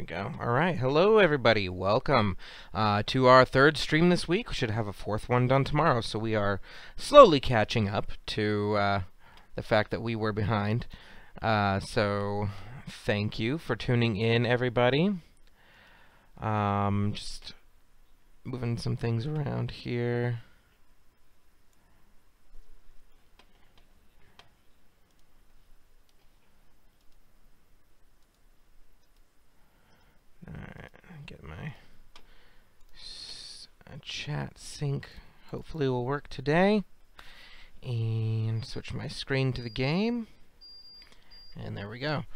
go. Alright, hello everybody. Welcome to our third stream this week. We should have a fourth one done tomorrow, so we are slowly catching up to the fact that we were behind. So thank you for tuning in, everybody. Just moving some things around here. Alright, get my chat sync. Hopefully will work today. And switch my screen to the game. And there we go.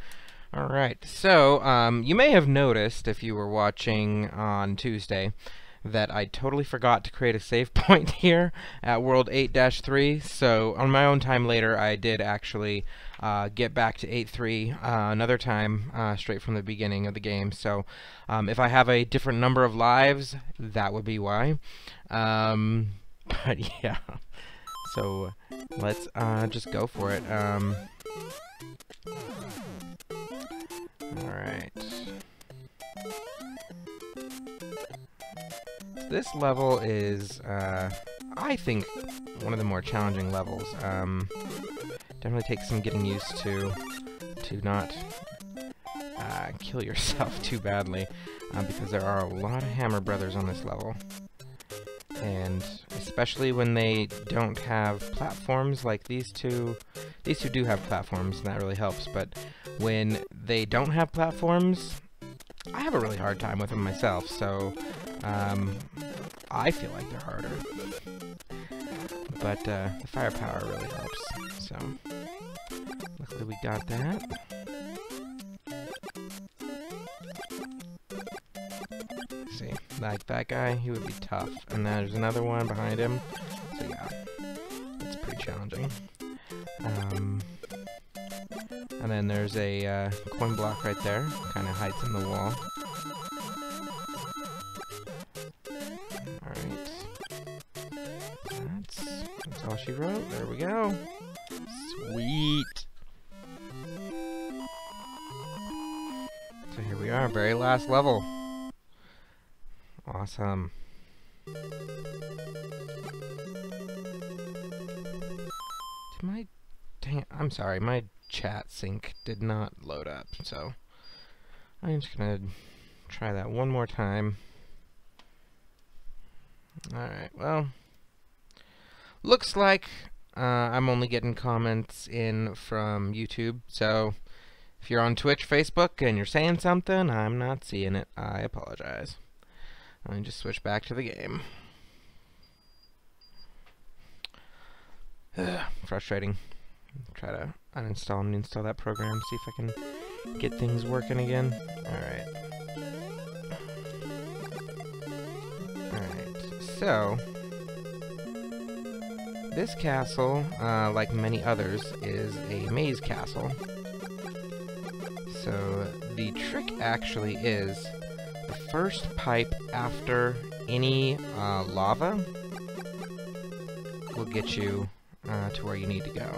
Alright, so you may have noticed, if you were watching on Tuesday, that I totally forgot to create a save point here at World 8-3. So on my own time later, I did actually get back to 8-3 another time, straight from the beginning of the game. So if I have a different number of lives, that would be why. But yeah, so let's just go for it. Alright. This level is, I think, one of the more challenging levels. Definitely takes some getting used to not kill yourself too badly, because there are a lot of Hammer Brothers on this level. And especially when they don't have platforms like these two. These two do have platforms, and that really helps, but when they don't have platforms, I have a really hard time with them myself, so I feel like they're harder. But the firepower really helps, so luckily we got that. Let's see, like that guy, he would be tough. And there's another one behind him, so yeah, it's pretty challenging. And then there's a coin block right there, kind of hides in the wall. Alright. That's all she wrote. There we go. Sweet! So here we are, very last level. Awesome. Dang it, I'm sorry, my chat sync did not load up, so I'm just gonna try that one more time. Alright, well, looks like I'm only getting comments in from YouTube, so if you're on Twitch, Facebook, and you're saying something, I'm not seeing it. I apologize. Let me just switch back to the game. Frustrating. Try to uninstall and install that program, see if I can get things working again. Alright. Alright, so this castle, like many others, is a maze castle. So the trick actually is the first pipe after any lava will get you to where you need to go.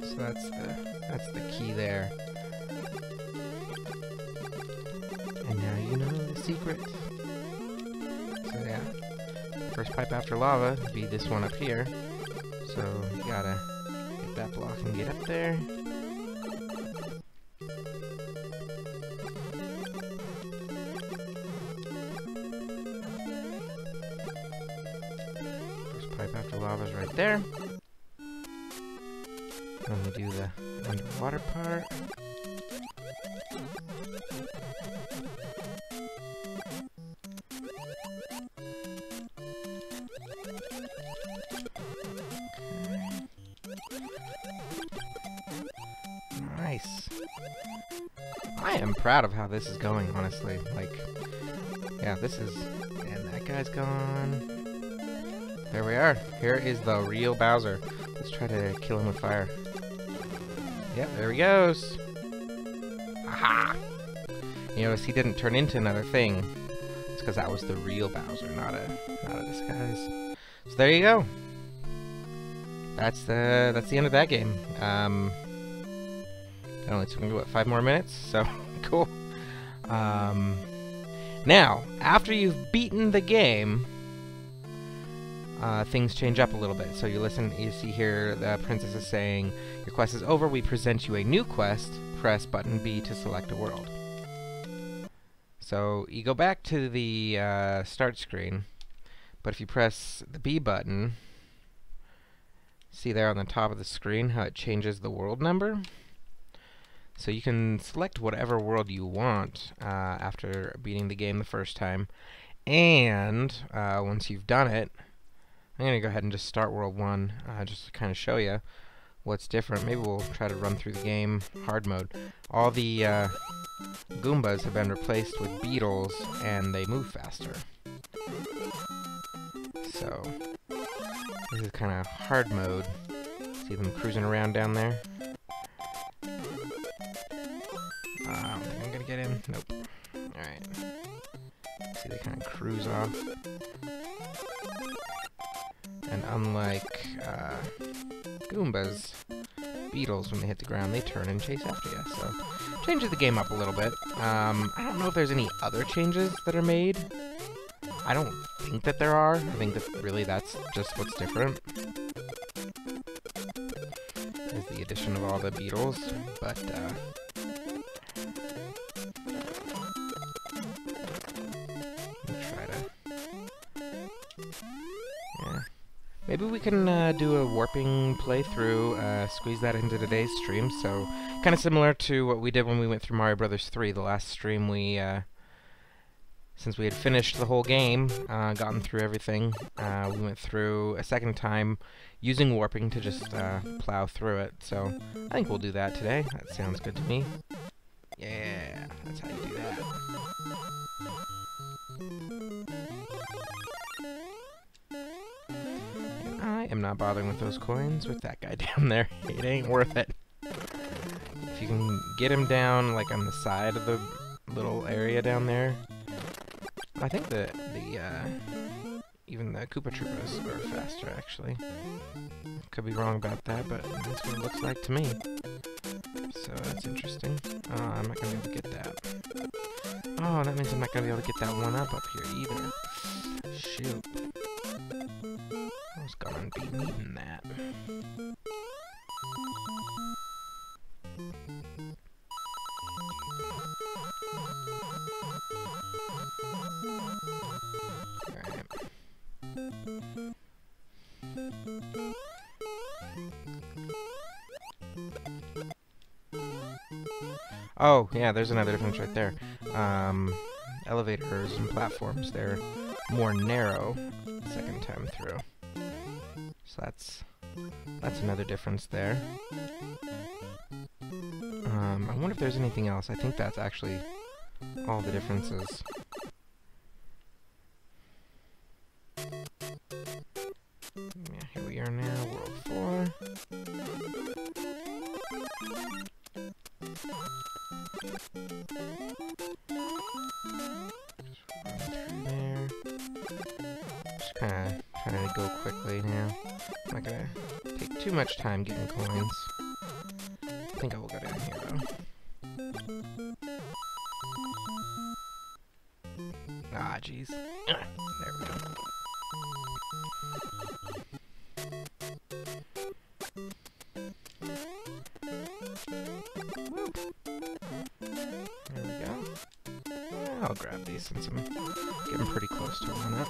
So that's the key there. And now you know the secret. So yeah, first pipe after lava would be this one up here. So you gotta get that block and get up there. First pipe after lava's right there. Then we do the underwater part. Nice. I am proud of how this is going, honestly. Like, yeah, this is... And that guy's gone. There we are. Here is the real Bowser. Let's try to kill him with fire. Yep, there he goes. Aha! You notice he didn't turn into another thing. It's because that was the real Bowser, not a disguise. So there you go. That's the end of that game. That only took me, what, 5 more minutes? So, cool. Now, after you've beaten the game, things change up a little bit. So you see here the princess is saying, your quest is over, we present you a new quest, press button B to select a world. So you go back to the start screen, but if you press the B button, see there on the top of the screen how it changes the world number? So you can select whatever world you want after beating the game the first time, and once you've done it, I'm going to go ahead and just start World 1, just to kind of show you what's different. Maybe we'll try to run through the game hard mode. All the Goombas have been replaced with beetles, and they move faster. So, this is kind of hard mode. See them cruising around down there? I don't think I'm going to get in. Nope. Alright. See, they kind of cruise off. And unlike Goombas, beetles, when they hit the ground, they turn and chase after you. So, changes the game up a little bit. I don't know if there's any other changes that are made. I don't think that there are. I think that really that's just what's different. Is the addition of all the beetles. But, maybe we can do a warping playthrough, squeeze that into today's stream. So, kind of similar to what we did when we went through Mario Brothers 3. The last stream we, since we had finished the whole game, gotten through everything, we went through a second time using warping to just plow through it. So, I think we'll do that today. That sounds good to me. Yeah, that's how you do that. I am not bothering with those coins with that guy down there. It ain't worth it. If you can get him down, like, on the side of the little area down there. I think even the Koopa Troopas are faster, actually. Could be wrong about that, but that's what it looks like to me. So that's interesting. Oh, I'm not gonna be able to get that. Oh, that means I'm not gonna be able to get that one up here either. Shoot. I was gonna be needing that. Alright. Oh, yeah, there's another difference right there. Elevators and platforms, they're more narrow the second time through. So that's another difference there. I wonder if there's anything else. I think that's actually all the differences. Yeah, here we are now, World 4. Just run through there. Just kind of trying to go quickly now. I'm not gonna take too much time getting coins. I think I will go down here though. Ah, jeez. There we go. Woo. There we go. I'll grab these since I'm getting pretty close to a one-up.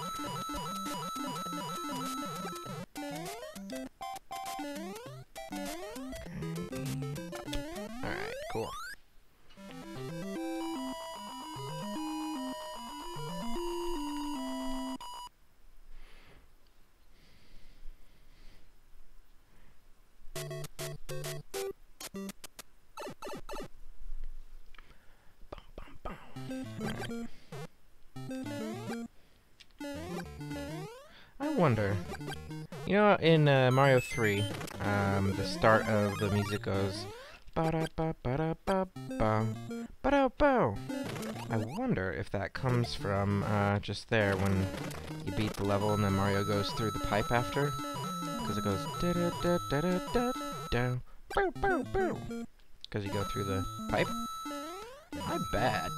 Alright, cool. Alright. I wonder, you know, in Mario 3, the start of the music goes ba-da-ba-ba-da-ba-ba, ba-da-bo. I wonder if that comes from just there when you beat the level and then Mario goes through the pipe after, because it goes da-da-da-da-da-da-da, bow-bow-bow. Because you go through the pipe? I bet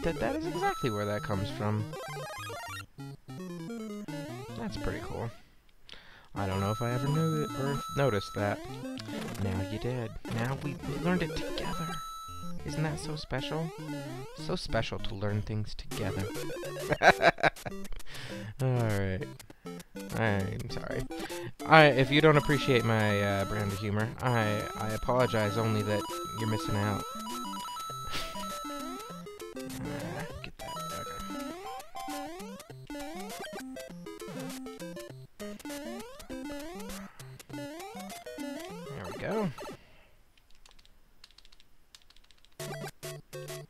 that that is exactly where that comes from. That's pretty cool. I don't know if I ever knew it or noticed that. Now you did. Now we learned it together. Isn't that so special? So special to learn things together. Alright. I'm sorry. If you don't appreciate my brand of humor, I apologize, only that you're missing out. Get that. Okay. There we go.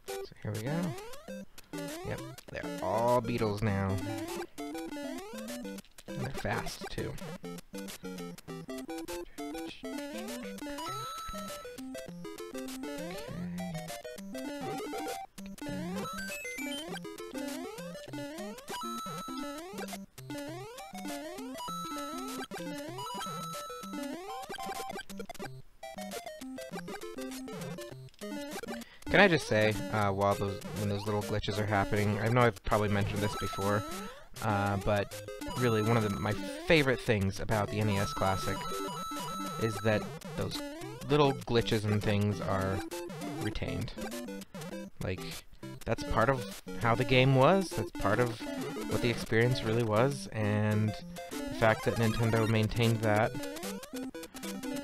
So here we go. Yep, they're all beetles now. And they're fast, too. Can I just say, when those little glitches are happening, I know I've probably mentioned this before, but really one of my favorite things about the NES Classic is that those little glitches and things are retained. Like, that's part of how the game was, that's part of what the experience really was, and the fact that Nintendo maintained that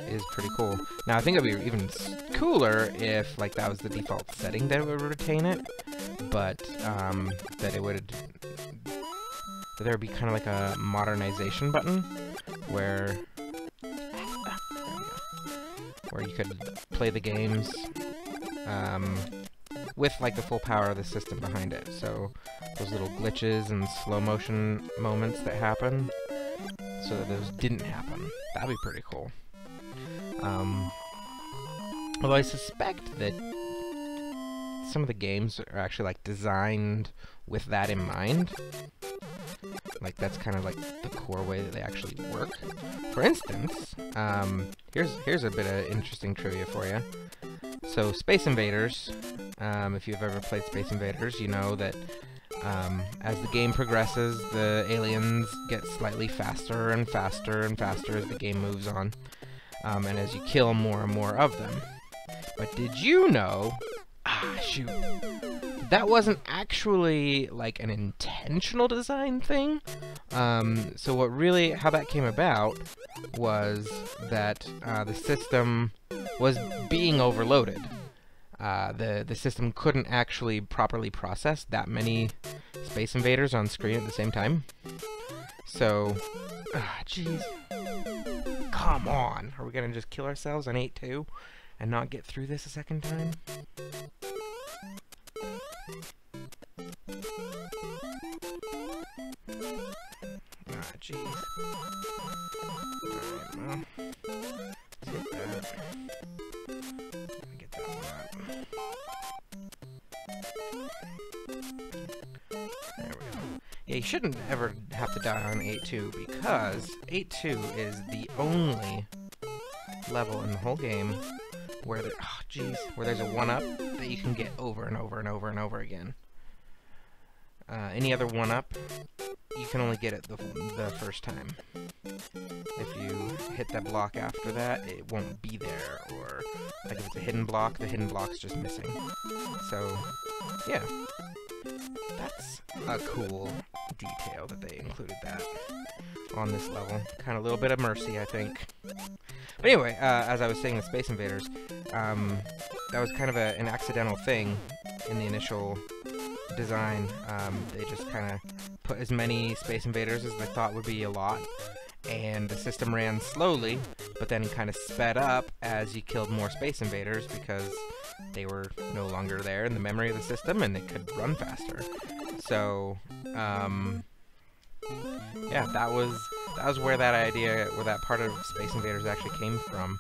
is pretty cool. Now, I think it would be even cooler if, like, that was the default setting that it would retain it, but that it would, that there would be kind of like a modernization button where you could play the games with, like, the full power of the system behind it. So those little glitches and slow motion moments that happen, so that those didn't happen. That'd be pretty cool. Although I suspect that some of the games are actually, like, designed with that in mind. Like, that's kind of like the core way that they actually work. For instance, here's a bit of interesting trivia for you. So, Space Invaders, if you've ever played Space Invaders, you know that as the game progresses, the aliens get slightly faster and faster and faster as the game moves on. And as you kill more and more of them. But did you know... shoot. That wasn't actually, like, an intentional design thing. So what really... how that came about was that the system was being overloaded. The system couldn't actually properly process that many Space Invaders on screen at the same time. So... jeez. Come on! Are we gonna just kill ourselves on 8-2 and not get through this a second time? Jeez. Alright, well. Let's hit that. Let me get that one up. There we go. Yeah, you shouldn't ever have to die on 8-2, because 8-2 is the only level in the whole game where where there's a 1-up that you can get over and over and over and over again. Any other 1-up, you can only get it the first time. If you hit that block after that, it won't be there, or like if it's a hidden block, the hidden block's just missing. So, yeah. That's a cool detail that they included that on this level. Kind of a little bit of mercy, I think. But anyway, as I was saying with Space Invaders, that was kind of an accidental thing in the initial design. They just kind of put as many Space Invaders as they thought would be a lot, and the system ran slowly, but then kind of sped up as you killed more Space Invaders because they were no longer there in the memory of the system and they could run faster. So, yeah, that was where that idea, where that part of Space Invaders actually came from,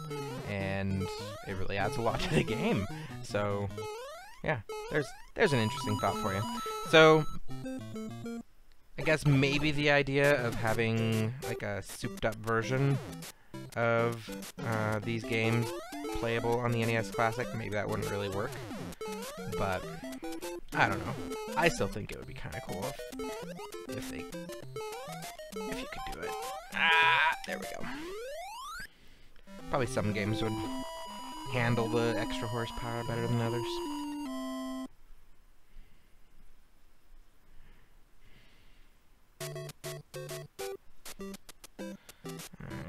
and it really adds a lot to the game. So, yeah, there's an interesting thought for you. So, I guess maybe the idea of having like a souped-up version of these games playable on the NES Classic, maybe that wouldn't really work. But I don't know. I still think it would be kind of cool if you could do it. Ah, there we go. Probably some games would handle the extra horsepower better than others.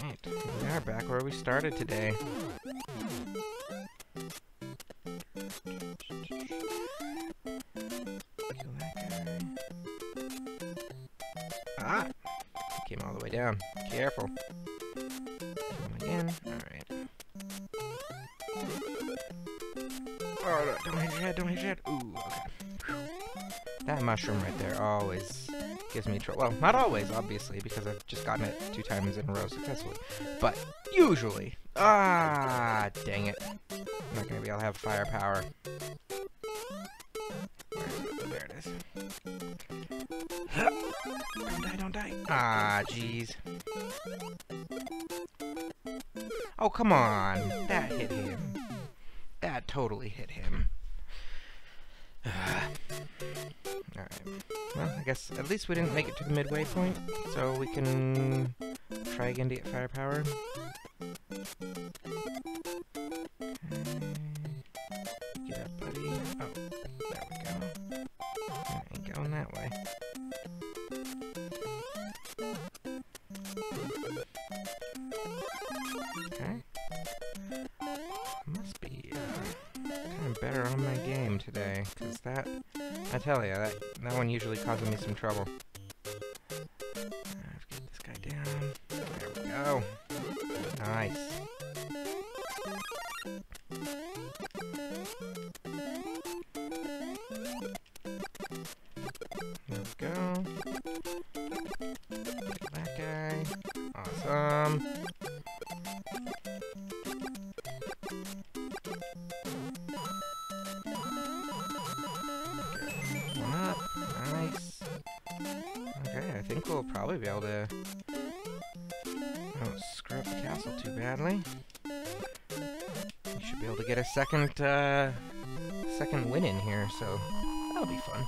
Alright, we are back where we started today. Kill that guy. Ah! Came all the way down. Careful. Kill him again. Alright. Oh, no, don't hit your head, don't hit your head. Ooh, okay. That mushroom right there always gives me trouble. Well, not always, obviously, because I've just gotten it 2 times in a row successfully. But usually. Ah, dang it. I'm not going to be able to have firepower. Where is it? There it is. Don't die, don't die. Ah, jeez. Oh, come on. That hit him. That totally hit him. Alright. Well, I guess at least we didn't make it to the midway point, so we can try again to get firepower. Get up, buddy. Oh, there we go. I ain't going that way. Okay. Must be kind of better on my game today, because that, I tell you, that one usually causes me some trouble. Let's get this guy down. There we go. Nice. There we go. That guy. Awesome. One up. Nice. Okay, I think we'll probably be able to... don't screw up the castle too badly. We should be able to get a second win in here, so that'll be fun.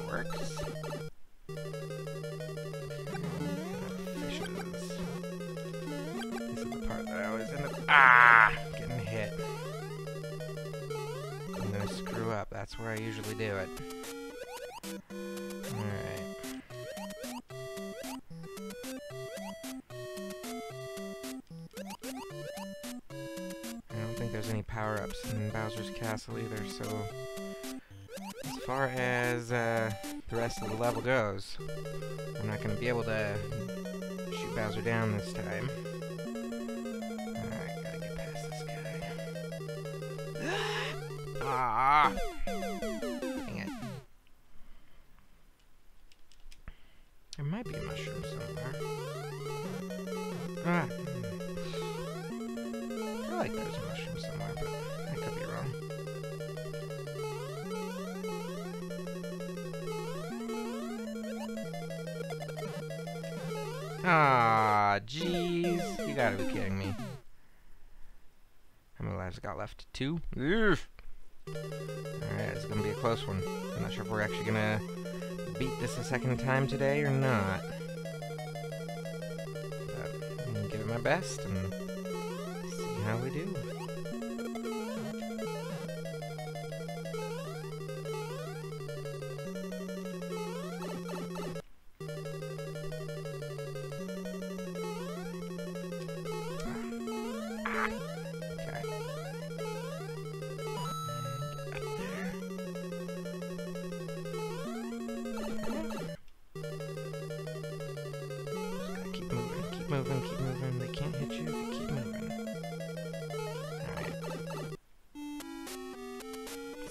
Works. Fishes. This is the part that I always end up getting hit. I'm gonna screw up. That's where I usually do it. Alright. I don't think there's any power-ups in Bowser's Castle either, so... as far as the rest of the level goes, I'm not going to be able to shoot Bowser down this time. Alright, gotta get past this guy. Ah! Dang it. There might be a mushroom somewhere. Ah! I feel like there's a mushroom somewhere, but I could be wrong. Ah, jeez. You gotta be kidding me. How many lives I got left? 2? Alright, it's gonna be a close one. I'm not sure if we're actually gonna beat this a second time today or not. But I'm gonna give it my best and see how we do. Keep moving, keep moving. They can't hit you if you keep moving. Alright.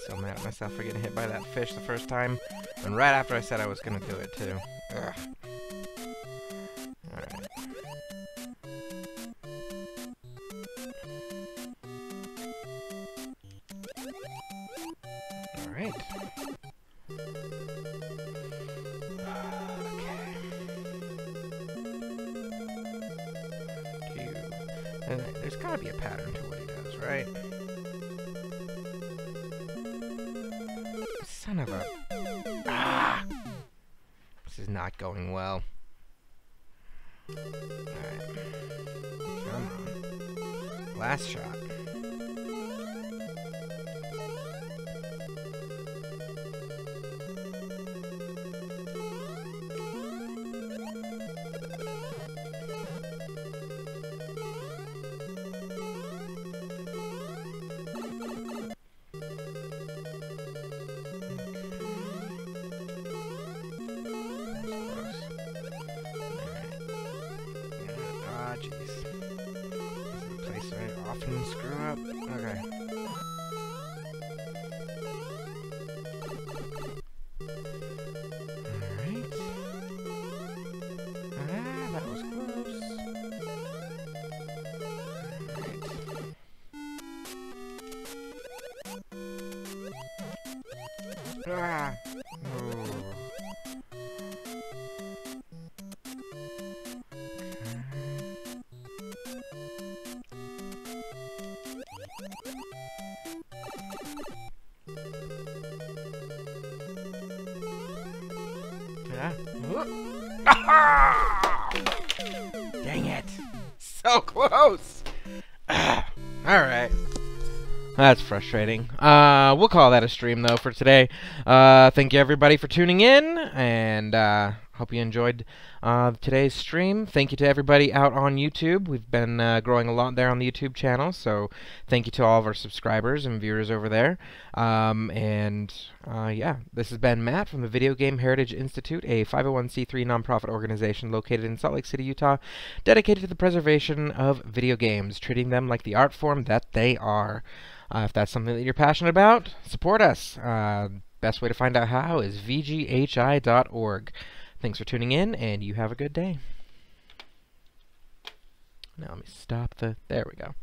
So mad at myself for getting hit by that fish the first time. And right after I said I was gonna do it, too. Ugh. Alright. Alright. There's gotta be a pattern to what he does, right? Son of a... Ah! This is not going well. Alright. Come on. Last shot. Jeez. This is the place I often screw up. Okay. Alright. Ah, that was close. Alright. Ah! Oh. Dang it! So close! Alright. That's frustrating. We'll call that a stream, though, for today. Thank you, everybody, for tuning in, and hope you enjoyed today's stream. Thank you to everybody out on YouTube. We've been growing a lot there on the YouTube channel, so thank you to all of our subscribers and viewers over there. Yeah, this has been Matt from the Video Game Heritage Institute, a 501c3 nonprofit organization located in Salt Lake City, Utah, dedicated to the preservation of video games, treating them like the art form that they are. If that's something that you're passionate about, support us. Best way to find out how is VGHI.org. Thanks for tuning in, and you have a good day. Now let me stop the... There we go.